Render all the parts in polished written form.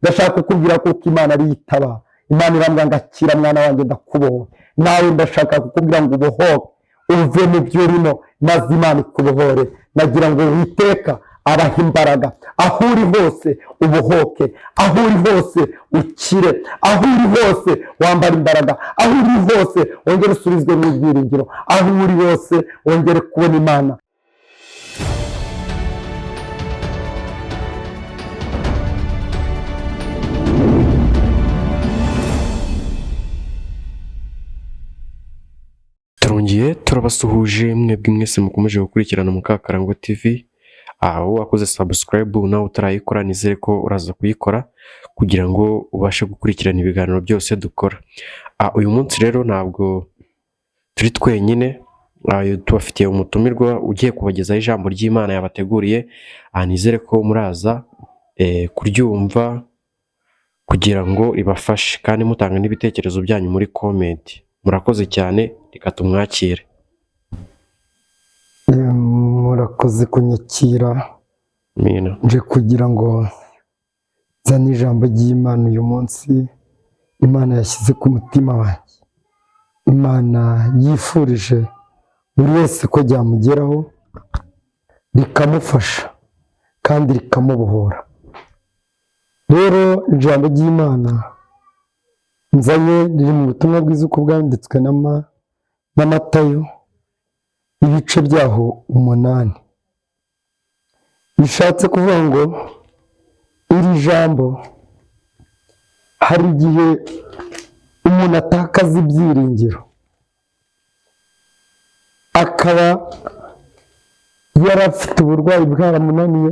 ndashaka kukubwira ko Imana ari yitaba. Imana irambwira ngo akira mwana wanjye ndakubohoye. Nawe ndashaka kukubwira ngo ubohoke uve mu byo urimo maze Imana ikubohore. Nagira ngo Uwiteka abaha imbaraga, aho uri hose ubohoke, aho uri hose ukire, aho uri hose wambara imbaraga, aho uri hose wongere usubizwe mu byiringiro, aho uri hose wongere kubona Imana. Turongeye turabasuhuje mwebwe mwese mukomeje gukurikirana Mukakarangwa TV. Aho wakoze subscribe nawe utarayikora nizere ko uraza kuyikora kugira ngo ubashe gukurikirana ibiganiro byose dukora. Uyu munsi rero ntabwo turi twenyine, tubafitiye umutumirwa ugiye kubagezaho ijambo ry'Imana yabateguriye. Nizere ko muraza kuryumva kugira ngo ibafashe kandi mutanga n'ibitekerezo byanyu muri comment. Murakoze cyane, reka tumwakire. Murakoze kunyakira. Amina. Nje kugira ngo nzane ijambo ry'Imana uyu munsi Imana yashyize ku mutima wanjye. Imana yifurije buri wese ko ryamugeraho rikamufasha kandi rikamubohora. Rero ijambo ry'Imana nzanye riri mu butumwa bwiza uko bwanditswe na Matayo, ibice byaho 8. Bishatse kuvuga ngo iri jambo hari igihe umuntu atakaza ibyiringiro, akaba yari afite uburwayi bwaramunaniye,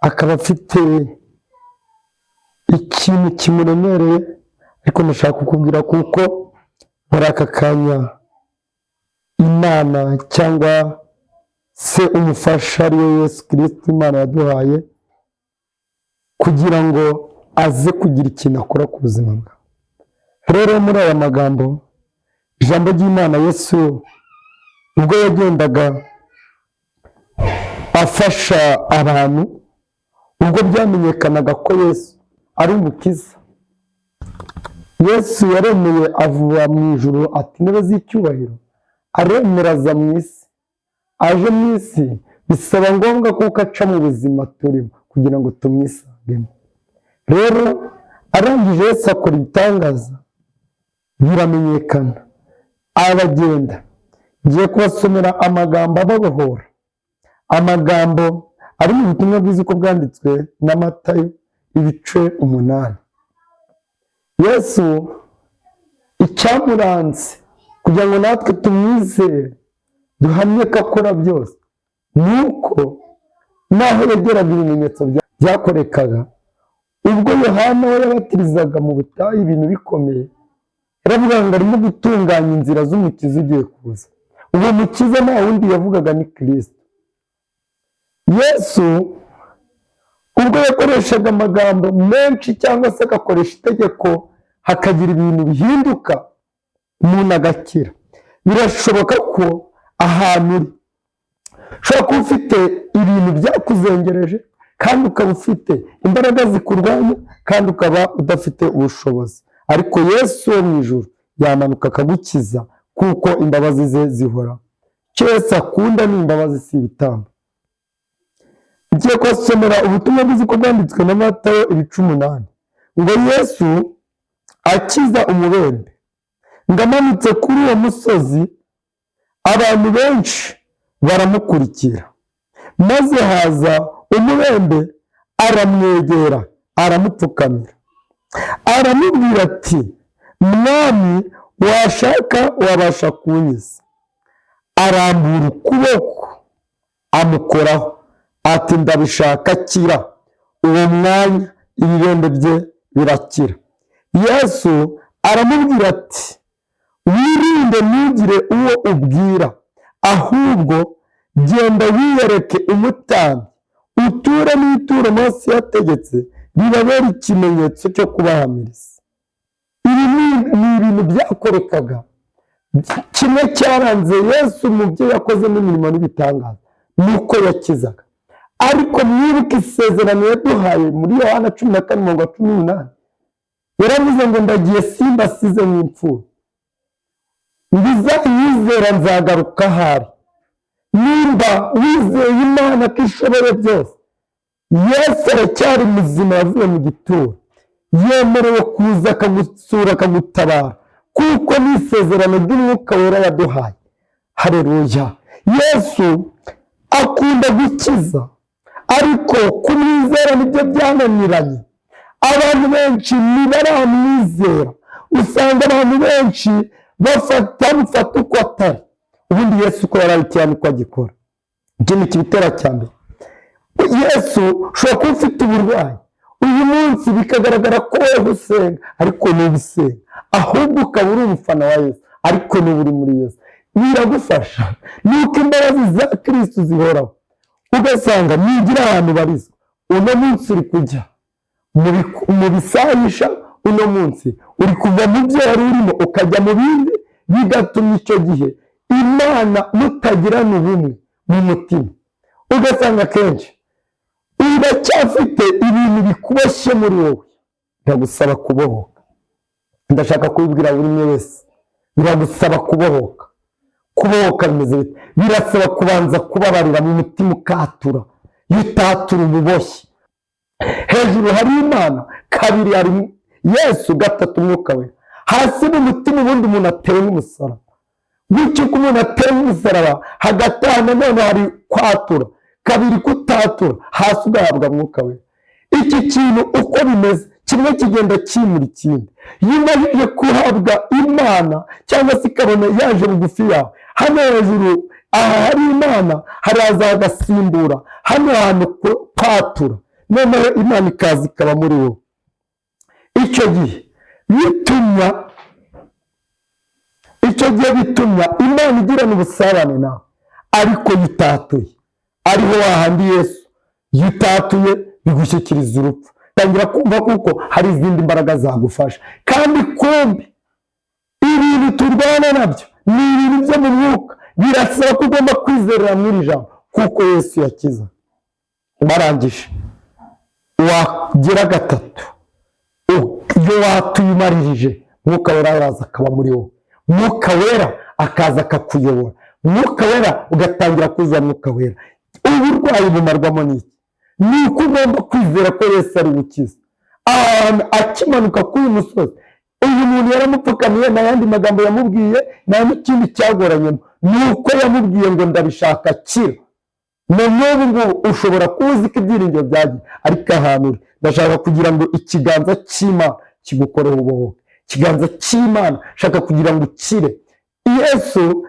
akaba afite ikintu kimuremereye, ariko ndashaka kukubwira kuko muri aka kanya Imana cyangwa se umufasha ari we Yesu Kristo Imana yaduhaye kugira ngo aze kugira ikintu akora ku buzima bwawe. Rero muri aya magambo ijambo ry'Imana, Yesu ubwo yagendaga afasha abantu, ubwo byamenyekanaga ko Yesu ari umukiza, Yesu yaremeye avuga mu ijuru ati intebe z'icyubahiro aremera aza mu isi. Aje mu isi bisaba ngombwa kuko aca mu buzima turimo kugira ngo tumwisangemo. Rero arangije Yesu akora ibitangaza biramenyekana, abagenda. Ngiye kubasomera amagambo ababohora, amagambo ari mu butumwa bwiza uko bwanditswe na Matayo ibice 8. Yesu icyamuranze kugira ngo natwe tumwizere duhamye ko akora byose, nuko naho yageraga ibimenyetso byakorekaga ubwo Yohana we yabatirizaga mu butayu ibintu bikomeye, yaravuga ngo arimo gutunganya inzira z'umukiza ugiye kuza. Uwo mukiza nta wundi yavugaga ni Kristo. Yesu ubwo yakoreshaga amagambo menshi cyangwa se agakoresha itegeko hakagira ibintu bihinduka, umuntu agakira. Birashoboka ko ahantu uri ushobora kuba ufite ibintu byakuzengereje kandi ukaba ufite imbaraga zikurwanya kandi ukaba udafite ubushobozi, ariko Yesu wo mu ijuru yamanuka akagukiza kuko imbabazi ze zihoraho. Icyo Yesu akunda ni imbabazi, si ibitambo. Ngiye kubasomera ubutumwa bwiza uko bwanditswe na Matayo ibice 8 ngo Yesu akiza umubembe, ngo amanutse kuri uwo musozi abantu benshi baramukurikira, maze haza umubembe aramwegera aramupfukamira aramubwira ati mwami washaka wabasha kunkiza. Arambura ukuboko amukoraho ati ndabishaka, kira. Uwo mwanya ibibembe bye birakira. Yesu aramubwira ati wirinde ntugire uwo ubwira, ahubwo genda wiyereke umutambyi uture n'ituro Mose yategetse bibabera ikimenyetso cyo kubahamiriza. Ibi ni ibintu byakorekaga. Kimwe cyaranze Yesu mu byo yakoze n'imirimo n'ibitangaza nuko yakizaga. ariko mwibuke isezerano yaduhaye muri Yohana 14:18, yaravuze ngo ndagiye simbasize nk'imfura, ndizanyizera nzagaruka ahari. Nimba wizeye Imana ko ishoboye byose, Yesu aracyari muzima, yavuye mu gituro, yemerewe kuza akagusura akagutabara, kuko ni isezerano ry'Umwuka Wera yaduhaye. Haleluya! Yesu akunda gukiza, ariko kumwizera nibyo byananiranye. Abantu benshi ntibaramwizera, usanga abantu benshi bamufata uko atari. Ubundi Yesu uko yarabitiye niko agikora. Iki ni kibitera cya mbere. Yesu ushobora kuba ufite uburwayi uyu munsi bikagaragara ko wowe usenga, ariko ntubisenga, ahubwo ukaba uri umufana wa Yesu, ariko n'ubu uri muri Yesu. Biragufasha nuko imbabazi za Kristo zihoraho. Ugasanga nigira ahantu barizwa, uno munsi uri kujya mu bisahisha, uno munsi uri kuva mu byo wari urimo ukajya mu bindi, bigatuma icyo gihe Imana mutagirana ubumwe mu mutima. Ugasanga kenshi uracyafite ibintu bikuboshye muri wowe. Biragusaba kubohoka. Ndashaka kubibwira buri umwe wese, biragusaba kubohoka. Kubohoka bimeze bite? Birasaba kubanza kubabarira mu mutima, ukatura. Iyo utatura ububoshye, hejuru hari Imana, kabiri hari Yesu, gatatu Umwuka Wera. Hasi mu mutima ubundi umuntu atewe n'umusaraba. Bityo ko umuntu atewe n'umusaraba, hagati aho nanone hari kwatura, kabiri kutatura, hasi ugahabwa Umwuka Wera. Iki kintu uko bimeze, kimwe kigenda kimura ikindi. Iyo umajije kuhabwa Imana cyangwa se ikabona yaje bugufi yawe, hano hejuru aha hari Imana, haraza hagasimbura hano hantu kwatura, noneho Imana ikaza ikaba muri wowe. Icyo gihe bitumya Imana igirana ubusabane nawe, ariko yitatuye. Ariho wahandi Yesu yitatuye bigushyikiriza urupfu. Tangira kumva kuko hari izindi mbaraga zagufasha. Kandi kumbi ibintu turwana nabyo ni ibintu byo mu mwuka, birasaba ko ugomba kwizerera muri jambo, kuko Yesu yakiza. Barangije wagira gatatu, iyo watuyimaririje, Mwuka Wera araza akaba muri wowe. Mwuka Wera akaza akakuyobora. Mwuka Wera ugatangira kuza Mwuka Wera. Uburwayi bumarwamo n'iki? Ni uko ugomba kwizera ko Yesu ari gukiza. Akimanuka kuri uyu musozi, uyu muntu yaramupfukamiye, nta yandi magambo yamubwiye, nta n'ikindi cyagoranyemo. Ni uko yamubwiye ngo ndabishaka kira. N'ubu ngubu ushobora kuba uzi ko ibyiringiro byagiye, ariko ahantu uri, ndashaka kugira ngo ikiganza cy'Imana kigukoreho ubuhoho. Ikiganza cy'Imana shaka kugira ngo ukire. Yesu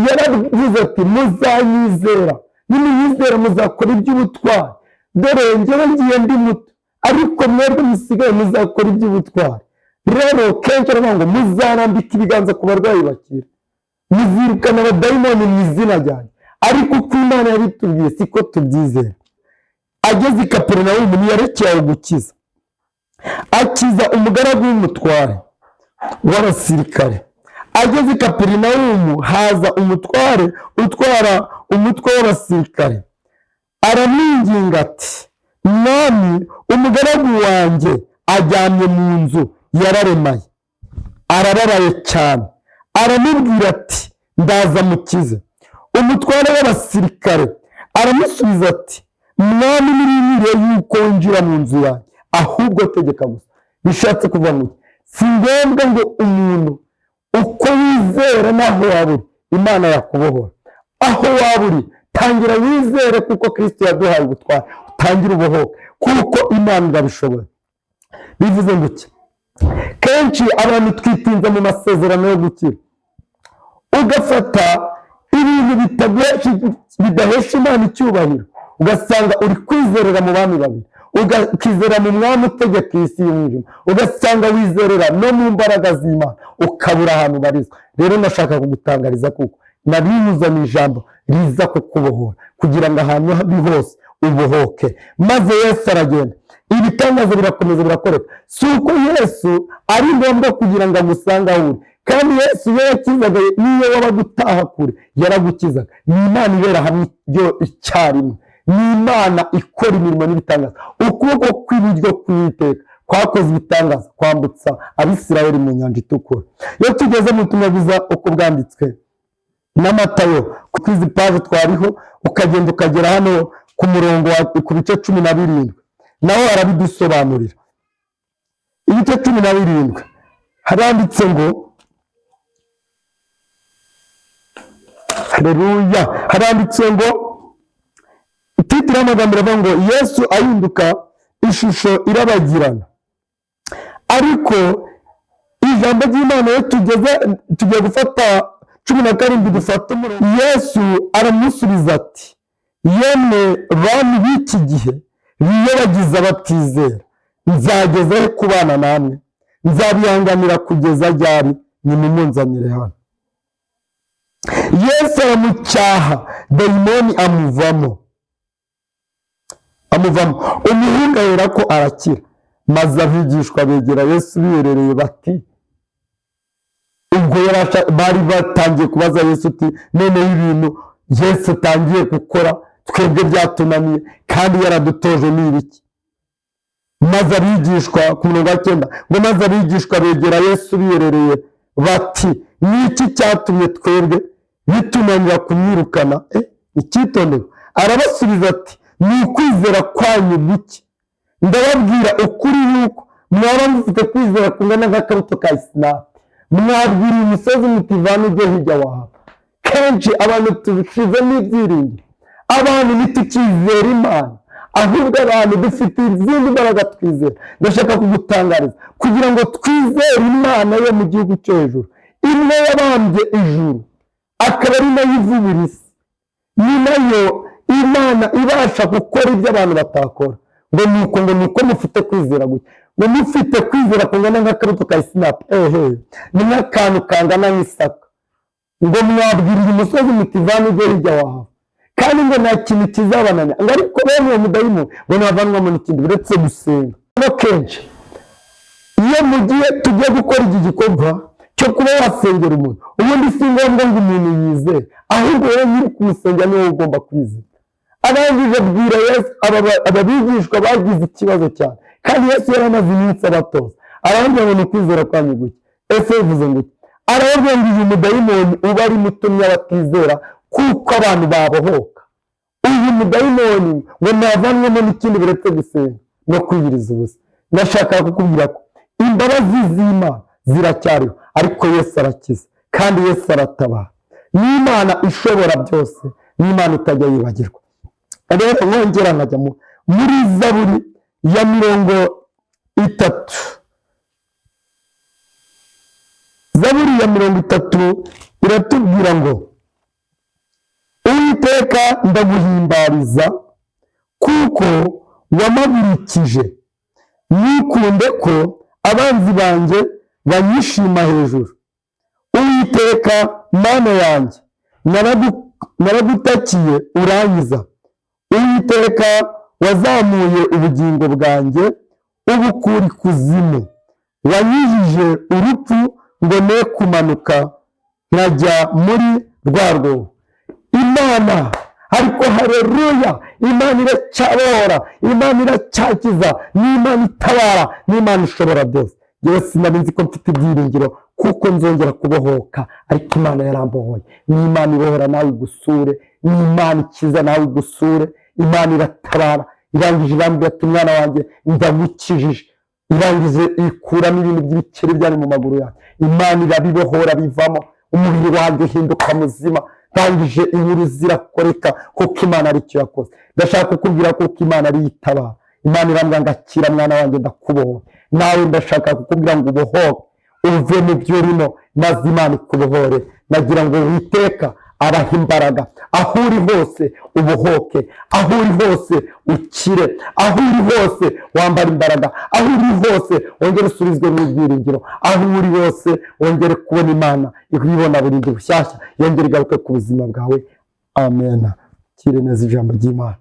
yaravuze ati muzanyizera, nimuyizera muzakora iby'ubutwari. Dore njyewe ngiye ndi muto, ariko mwebwe musigaye muzakora iby'ubutwari. Rero kenshi aravuga ngo muzarambika ibiganza ku barwayi bakira, muzirukana abadayimoni mu izina ryanjye. Ariko uko Imana yabitubwiye siko tubyizera. Ageze i Kaperinawumu ntiyarekeye aho gukiza, akiza umugaragu w'umutware w'abasirikare. Ageze i Kaperinawumu haza umutware utwara umutwe w'abasirikare, aramwinginga ati mwami, umugaragu wanjye ajyamye mu nzu yararemaye, arababaye cyane. Aramubwira ati ndaza mukize. Umutware w'abasirikare aramusubiza ati mwami, ntibikwiriye yuko winjira mu nzu yanjye, ahubwo tegeka gusa. Bishatse kuva ngo si ngombwa ngo umuntu uko wizera n'aho waba uri, Imana yakubohora. Aho waba uri tangira wizere, kuko Kristo yaduhaye ubutware. Utangire ubohoke, kuko Imana irabishobora. Bivuze ngo iki? Kenshi abantu twitinza mu masezerano yo gukira, ugafata ibintu bidahesha Imana icyubahiro, ugasanga uri kwizerera mu bami babiri, ukizera mu mwami utegeka isi y'umwijima, ugasanga wizerera no mu mbaraga z'Imana, ukabura ahantu barizwa. Rero nashaka kugutangariza kuko nabinyuza mu ijambo riza kukubohora, kugira ngo ahantu habi hose ubohoke. Maze Yesu aragenda, ibitangaza birakomeza birakoreka. Si uko Yesu ari ngombwa kugira ngo agusange aho uri, kandi Yesu iyo yakizaga, niyo wabaga utaha kure yaragukizaga. Ni Imana ibera hamwe byo icyarimwe. ni Imana ikora imirimo n'ibitangaza. Ukuboko kw'iburyo k'Uwiteka kwakoze ibitangaza kwambutsa Abisirayeli mu nyanja itukura. Iyo tugeze mu butumwa bwiza uko bwanditswe na Matayo, ku izi paje twariho, ukagenda ukagera hano ku murongo ku bice 17, naho arabidusobanurira. Ibice 17 haranditse ngo, haleluya, haranditse ngo, titira amagambo avuga ngo Yesu ahinduka ishusho irabagirana. Ariko ijambo ry'Imana iyo tugiye gufata 17 dufata umurongo, Yesu aramusubiza ati, yemwe bantu b'iki gihe biyobagiza batizera, nzageza he kubana namwe? Nzabihanganira kugeza ryari? Nimumunzanire hano. Yesu aramucyaha, dayimoni amuvamo. Umuhungu ahera ko arakira, maze abigishwa begera Yesu biherereye bati, ubwo bari batangiye kubaza Yesu uti, noneho ibintu Yesu atangiye gukora twebwe byatunaniye kandi yaradutoje ni ibiki? Maze abigishwa ku murongo wa 9 ngo maze abigishwa begera Yesu biherereye bati, niki cyatumye twebwe bitunanira kumwirukana? Icyitondero, arabasubiza ati, ni ukwizera kwanyu guke. Ndababwira ukuri yuko mwaba mufite kwizera kungana nk'akabuto ka sinapi, mwabwira umusozi muti vana ujye hirya wahava. Kenshi abantu tubishizemo ibyiringiro, abantu ntitukizera Imana, ahubwo abantu dufite izindi mbaraga twizera. Ndashaka kugutangariza kugira ngo twizere Imana yo mu gihugu cyo hejuru, imwe yabambye ijuru akaba ari nayo ivubira isi, ni nayo Imana ibasha gukora ibyo abantu batakora. Ngo nuko mufite kwizera guke, ngo mufite kwizera kungana nk'akabuto ka sinapi, ni nk'akantu kangana nk'isaka. Ngo mwabwiriye umusozi muti vana ujye hirya wahava, kandi ngo nta kintu kizabananya. Ngo ariko bene uwo mudayimoni ngo ntavanwamo n'ikindi uretse gusenga. No kenshi iyo mu gihe tugiye gukora iki gikorwa cyo kuba wasengera umuntu, ubundi si ngombwa ngo umuntu yizere, ahubwo wowe nyiri kumusengera niwe ugomba kwizera. Arangije abwira Yesu, ababigishwa bagize ikibazo cyane, kandi Yesu yari amaze iminsi abatoza. Arababwira ngo ni ukwizera kwanyu guke. Ese bivuze ngo iki? Arababwira ngo uyu mudayimoni uba ari mutumye abatizera kuko abantu babohoka. Uyu mudayimoni ngo ntavanwamo n'ikindi uretse gusenga no kwiyiriza ubusa. Ndashaka kukubwira ko imbabazi z'Imana ziracyariho, ariko Yesu arakiza kandi Yesu aratabara. Ni Imana ishobora byose, ni Imana itajya yibagirwa. Rero nkongera nkajya muri Zaburi ya 30, Zaburi ya 30 iratubwira ngo, Uwiteka ndaguhimbariza kuko wamagurikije, ntukunde ko abanzi banjye banyishima hejuru. Uwiteka Mana yanjye, naragutakiye urankiza. Uwiteka wazamuye ubugingo bwanjye ubukura ikuzimu, wanyujije urupfu ngo ne kumanuka nkajya muri rwa rwobo. Imana, ariko haleluya, Imana iracyabora, Imana iracyakiza, ni Imana itabara, ni Imana ishobora byose. Yewe sinari nzi ko mfite ibyiringiro kuko nzongera kubohoka, ariko Imana yarambohoye. Ni Imana ibohora nawe igusure, ni Imana ikiza nawe igusure. Imana iratabara, irangije irambwira ati mwana wanjye ndagukijije, irangije ikuramo ibintu by'ibikeri byari mu maguru yawe. Imana irabibohora bivamo, umubiri wanjye uhinduka muzima, ndangije inkuru zirakoreka kuko Imana ari icyo yakoze. Ndashaka kukubwira kuko Imana ari itabara. Imana irambwira ngo akira mwana wanjye ndakubohoye. Nawe ndashaka kukubwira ngo ubohoke uve mu byo urimo, maze Imana ikubohore. Nagira ngo Uwiteka abaha imbaraga, aho uri hose ubohoke, aho uri hose ukire, aho uri hose wambara imbaraga, aho uri hose wongere usubizwe mu byiringiro, aho uri hose wongere kubona Imana ibibona buri gihe bushyashya, yongere igaruke ku buzima bwawe. Amen. Kire neza ijambo ry'Imana.